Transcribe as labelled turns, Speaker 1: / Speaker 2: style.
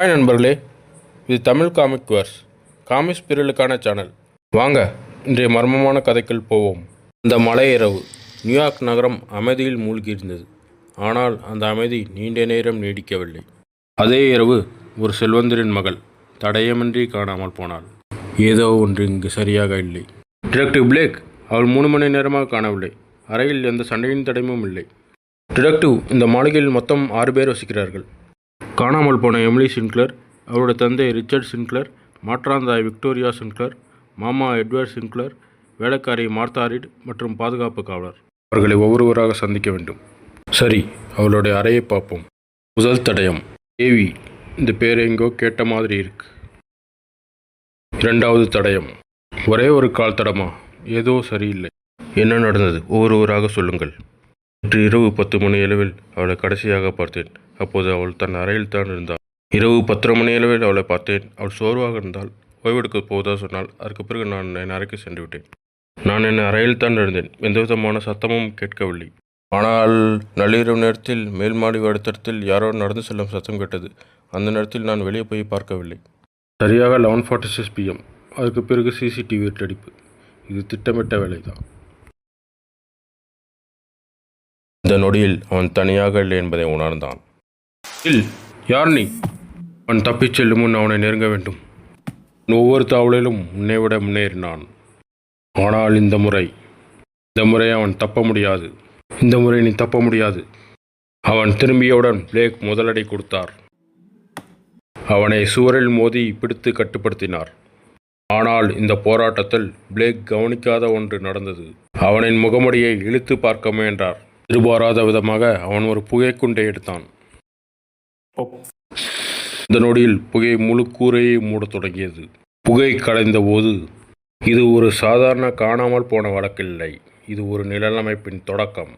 Speaker 1: Hi நண்பர்களே, இது Tamil comic verse comics பிரிவுகளுக்கான சேனல். வாங்க இன்றைய மர்மமான கதைக்குள் போவோம். அந்த மழை இரவு நியூயார்க் நகரம் அமைதியில் மூழ்கியிருந்தது. ஆனால் அந்த அமைதி நீண்ட நேரம் நீடிக்கவில்லை. அதே இரவு ஒரு செல்வந்தரின் மகள் தடயமின்றி காணாமல் போனாள். ஏதோ ஒன்று இங்கு சரியாக இல்லை. டிடெக்டிவ் பிளேக் அவள் 3 மணி நேரமாக காணவில்லை. அறையில் எந்த சண்டையின் தடயமும் இல்லை. டிடெக்டிவ், இந்த மாளிகையில் மொத்தம் 6 பேர் வசிக்கிறார்கள். காணாமல் போன எமிலி சின்க்ளர், அவருடைய தந்தை ரிச்சர்ட் சின்க்ளர், மாற்றாந்தாய் விக்டோரியா சின்க்ளர், மாமா எட்வர்ட் சின்க்ளர், வேலைக்காரி மார்த்தா ரீட் மற்றும் பாதுகாப்பு காவலர். அவர்களை ஒவ்வொருவராக சந்திக்க வேண்டும். சரி, அவளுடைய அறையை பார்ப்போம். முதல் தடயம் ஏவி. இந்த பேர் எங்கோ கேட்ட மாதிரி இருக்கு. இரண்டாவது தடயம் ஒரே ஒரு கால் தடமா? ஏதோ சரியில்லை. என்ன நடந்தது? ஒவ்வொருவராக சொல்லுங்கள். இன்று இரவு 10 மணி அளவில் அவளை கடைசியாக பார்த்தேன். அப்போது அவள் தன் அறையில் தான் இருந்தாள். இரவு 10 மணி அளவில் அவளை பார்த்தேன். அவள் சோர்வாக இருந்தால் ஓய்வெடுக்க போவதா சொன்னால். அதற்கு பிறகு நான் என் அறைக்கு சென்று விட்டேன். நான் என் அறையில் தான் இருந்தேன். எந்தவிதமான சத்தமும் கேட்கவில்லை. ஆனால் நள்ளிரவு நேரத்தில் மேல் மாடி அடுத்தடத்தில் யாரோ நடந்து செல்லும் சத்தம் கேட்டது. அந்த நேரத்தில் நான் வெளியே போய் பார்க்கவில்லை. சரியாக 11:46 PM. அதற்கு பிறகு CCTV வெட்டடிப்பு. இது திட்டமிட்ட வேலைதான். இந்த நொடியில் அவன் தனியாக இல்லை என்பதை உணர்ந்தான். யார் நீ? அவன் தப்பிச் செல்லும் முன் அவனை நெருங்க வேண்டும். ஒவ்வொரு தாவலிலும் முன்னே விட முன்னேறினான். ஆனால் இந்த முறை அவன் தப்ப முடியாது. இந்த முறை நீ தப்ப முடியாது. அவன் திரும்பியவுடன் பிளேக் முதலடி கொடுத்தார். அவனை சுவரில் மோதி பிடித்து கட்டுப்படுத்தினார். ஆனால் இந்த போராட்டத்தில் பிளேக் கவனிக்காத ஒன்று நடந்தது. அவனின் முகமுடியை இழுத்து பார்க்க முயன்றார். எதிர்பாராத விதமாக அவன் ஒரு புகைக்குண்டை எடுத்தான். இந்த நொடியில் புகை முழு கூரையை மூடத் தொடங்கியது. புகை கலைந்த போது இது ஒரு சாதாரண காணாமல் போன வழக்கில்லை. இது ஒரு நிழலமைப்பின் தொடக்கம்.